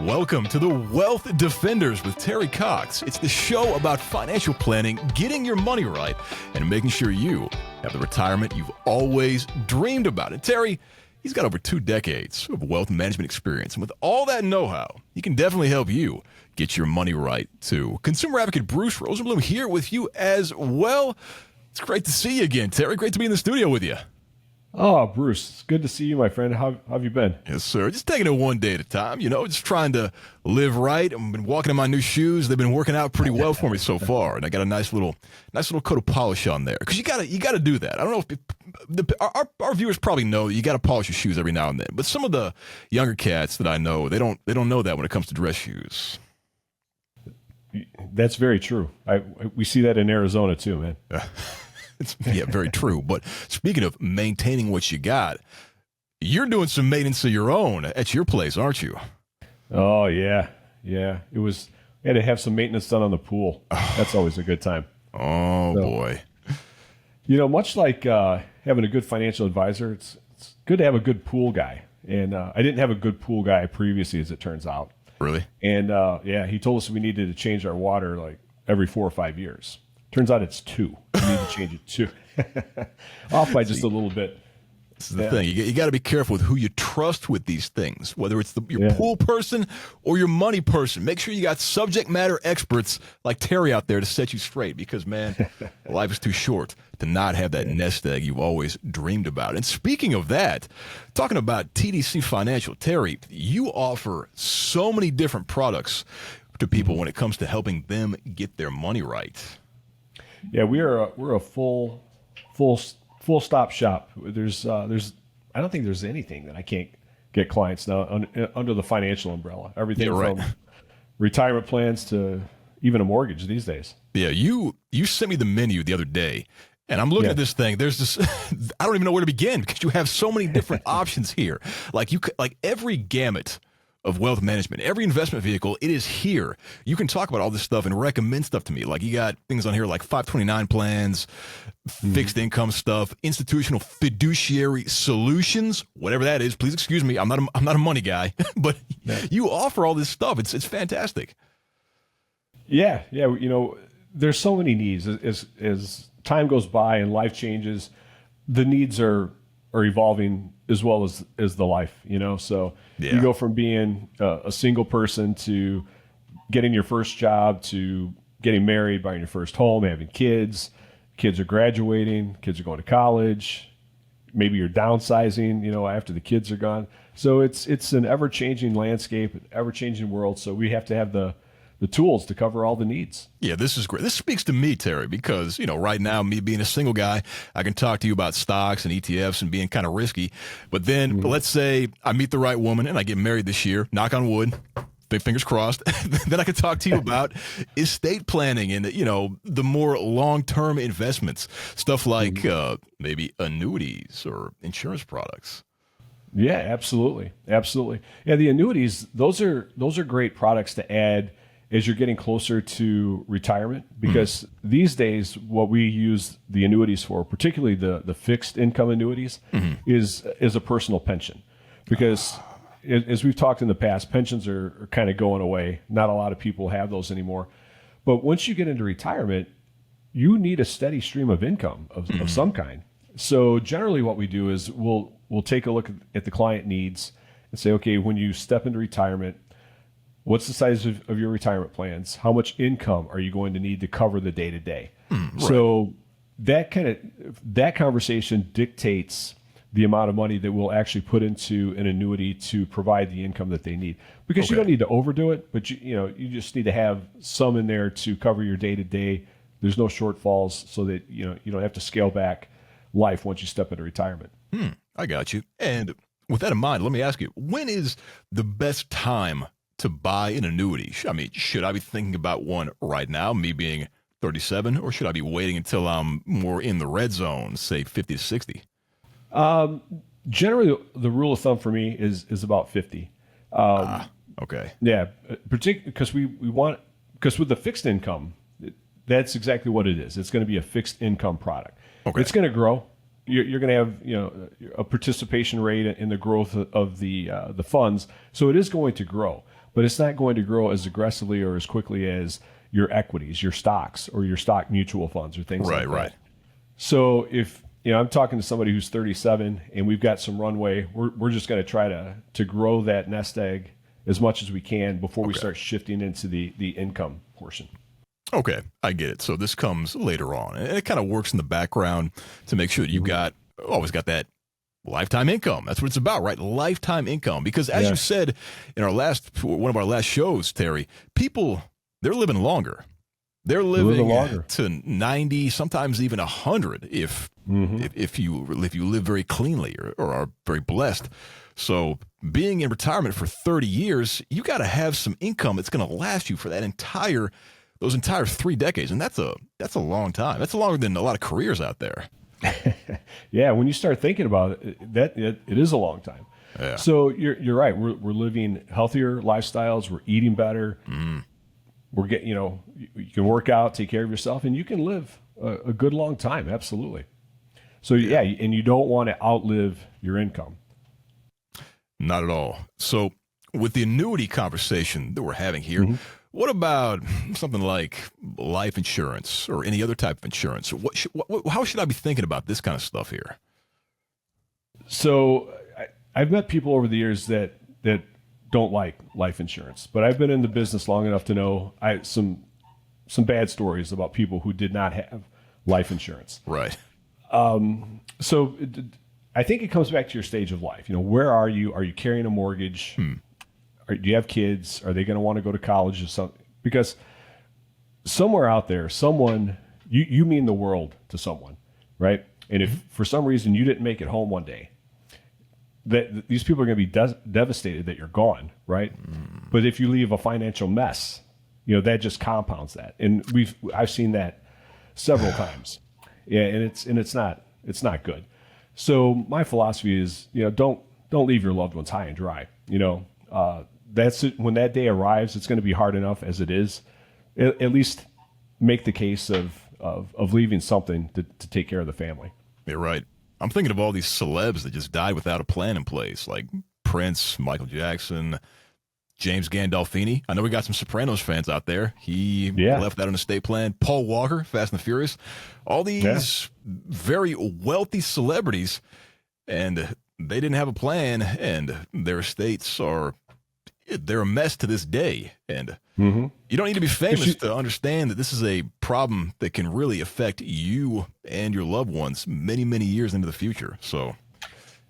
Welcome to the Wealth Defenders with Terry Cox. It's the show about financial planning, getting your money right, and making sure you have the retirement you've always dreamed about. And Terry, he's got over 2 decades of wealth management experience. And with all that know-how, he can definitely help you get your money right too. Consumer advocate Bruce Rosenblum here with you as well. It's great to see you again, Terry. Great to be in the studio with you. Oh, Bruce, it's good to see you, my friend. How have you been? Yes, sir. Just taking it one day at a time, just trying to live right. I've been walking in my new shoes. They've been working out pretty well for me so far. And I got a nice little coat of polish on there. Because you gotta do that. I don't know if our viewers probably know you gotta polish your shoes every now and then. But some of the younger cats that I know, they don't know that when it comes to dress shoes. That's very true. We see that in Arizona too, man. Yeah, very true. But speaking of maintaining what you got, you're doing some maintenance of your own at your place, aren't you? Oh, yeah. Yeah. We had to have some maintenance done on the pool. That's always a good time. Oh, boy. Much like having a good financial advisor, it's good to have a good pool guy. And I didn't have a good pool guy previously, as it turns out. Really? And, he told us we needed to change our water like every 4 or 5 years. Turns out it's 2. We need to change it 2. Off by just a little bit. This is the thing. You got to be careful with who you trust with these things, whether it's your pool person or your money person. Make sure you got subject matter experts like Terry out there to set you straight because, man, life is too short to not have that nest egg you've always dreamed about. And speaking of that, talking about TDC Financial, Terry, you offer so many different products to people when it comes to helping them get their money right. Yeah, we're a full stop shop. There's I don't think there's anything that I can't get clients now under the financial umbrella. Everything from retirement plans to even a mortgage these days. Yeah, you sent me the menu the other day, and I'm looking at this thing. There's this I don't even know where to begin because you have so many different options here. Like every gamut of wealth management, every investment vehicle, it is here. You can talk about all this stuff and recommend stuff to me. Like you got things on here like 529 plans, fixed income stuff, institutional fiduciary solutions, whatever that is. Please excuse me. I'm not a money guy, but you offer all this stuff. It's fantastic. Yeah. There's so many needs as time goes by and life changes. The needs are evolving as well as the life, so you go from being a single person to getting your first job to getting married, buying your first home, having kids are graduating, kids are going to college, maybe you're downsizing, after the kids are gone. So it's an ever-changing landscape, an ever-changing world. So we have to have the tools to cover all the needs. Yeah, this is great. This speaks to me, Terry, because, right now, me being a single guy, I can talk to you about stocks and ETFs and being kind of risky. But then let's say I meet the right woman and I get married this year, knock on wood, big fingers crossed. Then I can talk to you about estate planning and, the more long-term investments, stuff like maybe annuities or insurance products. Yeah, absolutely. Absolutely. Yeah, the annuities, those are great products to add as you're getting closer to retirement, because these days what we use the annuities for, particularly the fixed income annuities, is a personal pension. Because as we've talked in the past, pensions are kind of going away. Not a lot of people have those anymore. But once you get into retirement, you need a steady stream of income of some kind. So generally what we do is we'll take a look at the client needs and say, okay, when you step into retirement, what's the size of your retirement plans? How much income are you going to need to cover the day-to-day? So that conversation dictates the amount of money that we'll actually put into an annuity to provide the income that they need. Because you don't need to overdo it, but you just need to have some in there to cover your day-to-day. There's no shortfalls so that you don't have to scale back life once you step into retirement. I got you. And with that in mind, let me ask you, when is the best time to buy an annuity? I mean, should I be thinking about one right now, me being 37, or should I be waiting until I'm more in the red zone, say 50 to 60? Generally, the rule of thumb for me is about 50. Okay. Yeah, particularly because with the fixed income, that's exactly what it is. It's going to be a fixed income product. Okay. It's going to grow. You're going to have a participation rate in the growth of the funds, so it is going to grow. but it's not going to grow as aggressively or as quickly as your equities, your stocks, or your stock mutual funds or things like that. Right. So if I'm talking to somebody who's 37 and we've got some runway, we're just going to try to grow that nest egg as much as we can before we start shifting into the income portion. Okay, I get it. So this comes later on, and it kind of works in the background to make sure that you've always got that lifetime income. That's what it's about, right? Lifetime income. Because as you said in one of our last shows, Terry, people, they're living longer. They're living longer to 90, sometimes even 100 if you live very cleanly or are very blessed. So being in retirement for 30 years, you got to have some income that's going to last you for those entire 3 decades. And that's a long time. That's longer than a lot of careers out there. Yeah, when you start thinking about it, it is a long time. Yeah. So you're right. We're living healthier lifestyles. We're eating better. We're getting, you can work out, take care of yourself, and you can live a good long time. Absolutely. So and you don't want to outlive your income. Not at all. So with the annuity conversation that we're having here, what about something like life insurance or any other type of insurance? How should I be thinking about this kind of stuff here? So I've met people over the years that don't like life insurance, but I've been in the business long enough to know some bad stories about people who did not have life insurance. Right. So I think it comes back to your stage of life. Where are you? Are you carrying a mortgage? Do you have kids? Are they going to want to go to college or something? Because somewhere out there, you mean the world to someone, right? And if for some reason you didn't make it home one day, these people are going to be devastated that you're gone, right? But if you leave a financial mess, that just compounds that. And I've seen that several times. Yeah, and it's not good. So my philosophy is, don't leave your loved ones high and dry. That's it. When that day arrives, it's going to be hard enough as it is. At least make the case of leaving something to take care of the family. You're right. I'm thinking of all these celebs that just died without a plan in place, like Prince, Michael Jackson, James Gandolfini. I know we got some Sopranos fans out there. He left that on estate plan. Paul Walker, Fast and the Furious. All these very wealthy celebrities, and they didn't have a plan, and their estates they're a mess to this day. And you don't need to be famous to understand that this is a problem that can really affect you and your loved ones many, many years into the future. So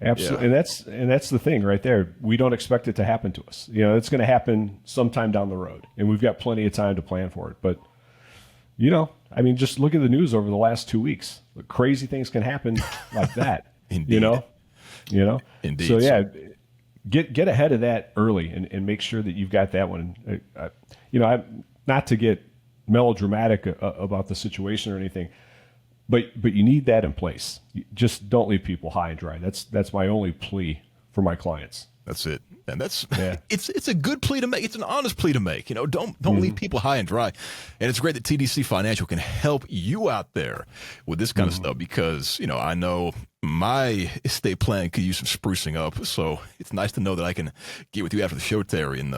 absolutely. Yeah. And that's the thing right there. We don't expect it to happen to us. It's going to happen sometime down the road, and we've got plenty of time to plan for it. But just look at the news over the last 2 weeks. Crazy things can happen like that. Indeed. Indeed. So get ahead of that early and make sure that you've got that one. Not to get melodramatic about the situation or anything, but you need that in place. Just don't leave people high and dry. That's my only plea for my clients. That's it. And it's a good plea to make. It's an honest plea to make. Don't leave people high and dry. And it's great that TDC Financial can help you out there with this kind of stuff because, I know my estate plan could use some sprucing up. So it's nice to know that I can get with you after the show, Terry, and,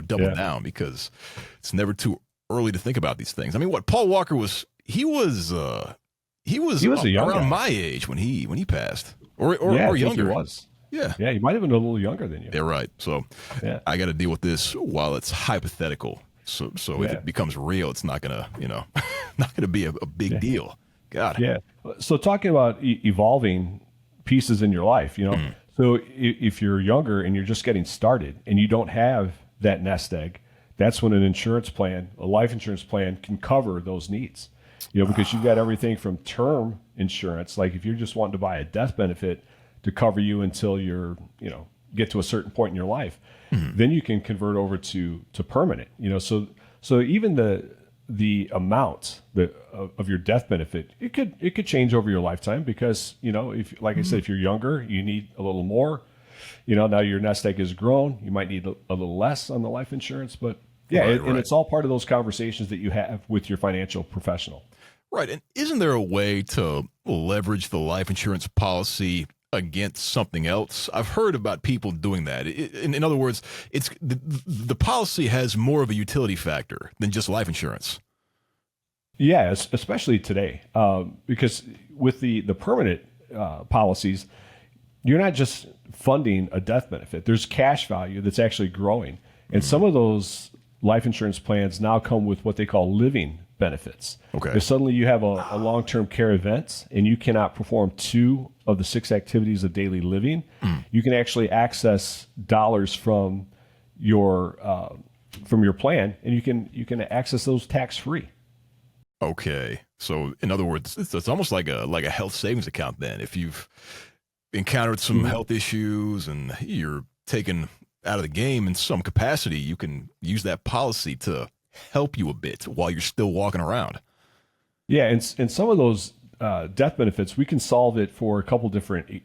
double down because it's never too early to think about these things. I mean, Paul Walker was around my age when he passed or younger. He was. Yeah. Yeah, he might have been a little younger than you. Yeah, right. So I got to deal with this while it's hypothetical. So if it becomes real, it's not gonna, not gonna be a big deal. God. Yeah. So talking about evolving pieces in your life, so if you're younger and you're just getting started and you don't have that nest egg, that's when a life insurance plan can cover those needs. Because you've got everything from term insurance, like if you're just wanting to buy a death benefit to cover you until you're, get to a certain point in your life, then you can convert over to permanent. So even the amount of your death benefit, it could change over your lifetime because if I said, if you're younger, you need a little more. Now your nest egg has grown, you might need a little less on the life insurance, but and it's all part of those conversations that you have with your financial professional. Right. And isn't there a way to leverage the life insurance policy against something else. I've heard about people doing that. In other words, it's the policy has more of a utility factor than just life insurance. Yeah, especially today, because with the permanent policies, you're not just funding a death benefit. There's cash value that's actually growing, and some of those life insurance plans now come with what they call living benefits. Okay. If suddenly you have a long-term care event and you cannot perform 2 of the 6 activities of daily living, you can actually access dollars from your plan, and you can access those tax-free. Okay. So in other words, it's almost like a health savings account then. If you've encountered some health issues and you're taken out of the game in some capacity, you can use that policy to help you a bit while you're still walking around. Yeah, and some of those death benefits, we can solve it for a couple different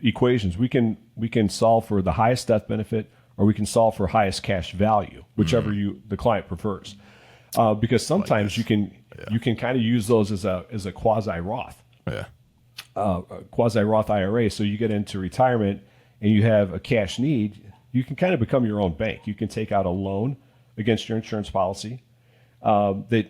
equations. We can solve for the highest death benefit, or we can solve for highest cash value, whichever the client prefers. Because sometimes you can kind of use those as a quasi Roth. Yeah. Quasi Roth IRA. So you get into retirement and you have a cash need, you can kind of become your own bank. You can take out a loan against your insurance policy that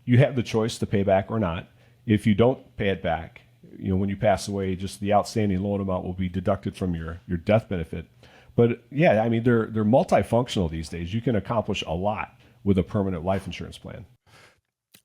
you have the choice to pay back or not. If you don't pay it back, when you pass away, just the outstanding loan amount will be deducted from your death benefit. But yeah, I mean, they're multifunctional these days. You can accomplish a lot with a permanent life insurance plan.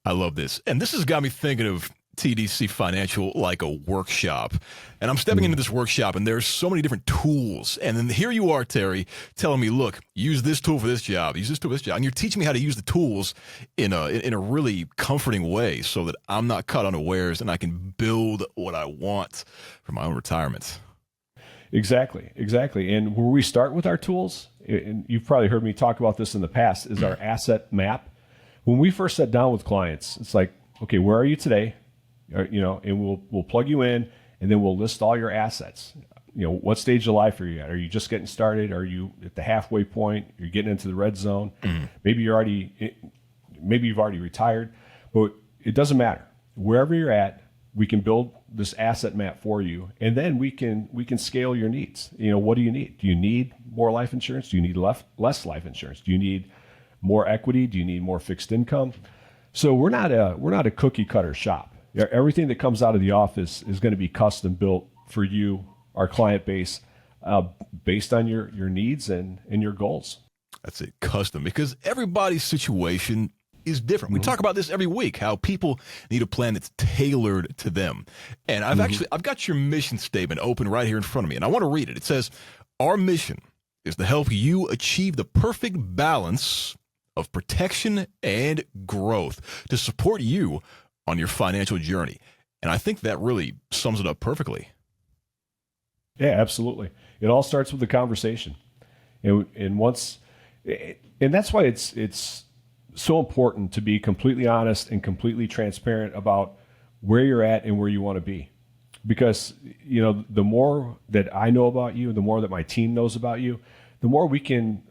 I love this. And this has got me thinking of TDC Financial like a workshop. And I'm stepping into this workshop, and there's so many different tools. And then here you are, Terry, telling me, look, use this tool for this job, use this tool for this job. And you're teaching me how to use the tools in a really comforting way so that I'm not caught unawares and I can build what I want for my own retirement. Exactly. And where we start with our tools, and you've probably heard me talk about this in the past, is our asset map. When we first sat down with clients, it's like, okay, where are you today? And we'll plug you in, and then we'll list all your assets. What stage of life are you at? Are you just getting started? Are you at the halfway point? You're getting into the red zone. Maybe you've already retired, but it doesn't matter. Wherever you're at, we can build this asset map for you, and then we can scale your needs. What do you need? Do you need more life insurance? Do you need less life insurance? Do you need more equity? Do you need more fixed income? So we're not a cookie cutter shop. Everything that comes out of the office is going to be custom built for you, our client base, based on your needs and your goals. That's it, custom, because everybody's situation is different. We talk about this every week, how people need a plan that's tailored to them. And I've got your mission statement open right here in front of me, and I want to read it. It says, our mission is to help you achieve the perfect balance of protection and growth to support you on your financial journey. And I think that really sums it up perfectly. Yeah, absolutely. It all starts with the conversation. And that's why it's so important to be completely honest and completely transparent about where you're at and where you want to be. Because, the more that I know about you, the more that my team knows about you, the more we can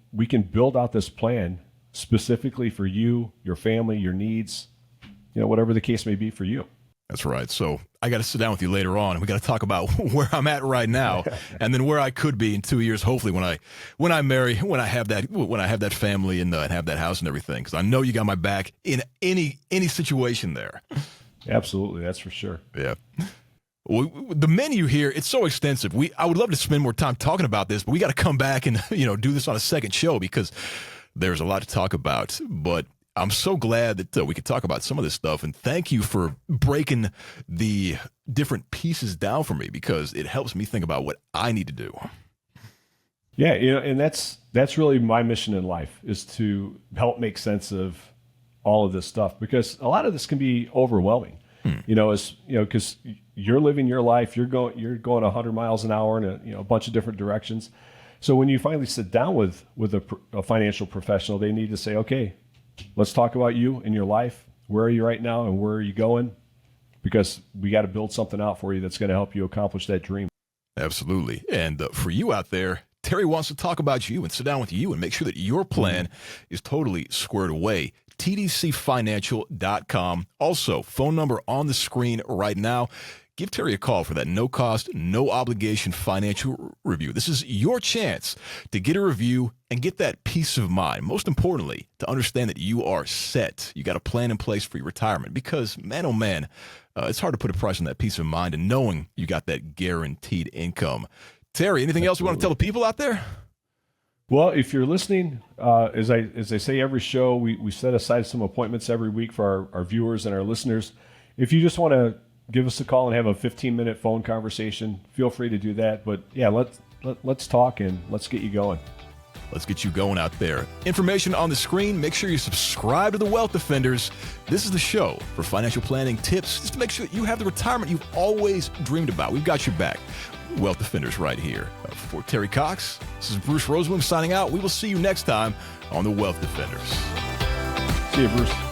build out this plan specifically for you, your family, your needs, whatever the case may be for you. That's right. So I got to sit down with you later on, and we got to talk about where I'm at right now, and then where I could be in 2 years. Hopefully, when I marry, when I have that family and have that house and everything, because I know you got my back in any situation there. Absolutely, that's for sure. Yeah. Well, the menu here, it's so extensive. I would love to spend more time talking about this, but we got to come back and do this on a second show because there's a lot to talk about. But I'm so glad that we could talk about some of this stuff, and thank you for breaking the different pieces down for me because it helps me think about what I need to do. Yeah, and that's really my mission in life, is to help make sense of all of this stuff, because a lot of this can be overwhelming. Because you're living your life, you're going 100 miles an hour in a bunch of different directions. So when you finally sit down with a financial professional, they need to say, okay, let's talk about you and your life. Where are you right now and where are you going? Because we got to build something out for you that's going to help you accomplish that dream. Absolutely. And for you out there, Terry wants to talk about you and sit down with you and make sure that your plan is totally squared away. TDCFinancial.com. Also, phone number on the screen right now. give Terry a call for that no-cost, no-obligation financial review. This is your chance to get a review and get that peace of mind. Most importantly, to understand that you are set. You got a plan in place for your retirement because, man, oh man, it's hard to put a price on that peace of mind and knowing you got that guaranteed income. Terry, anything else you want to tell the people out there? Well, if you're listening, as I say every show, we set aside some appointments every week for our viewers and our listeners. If you just want to give us a call and have a 15-minute phone conversation, feel free to do that. But yeah, let's talk and let's get you going. Let's get you going out there. Information on the screen. Make sure you subscribe to the Wealth Defenders. This is the show for financial planning tips, just to make sure that you have the retirement you've always dreamed about. We've got your back. Wealth Defenders right here. For Terry Cox, this is Bruce Rosenblum signing out. We will see you next time on the Wealth Defenders. See you, Bruce.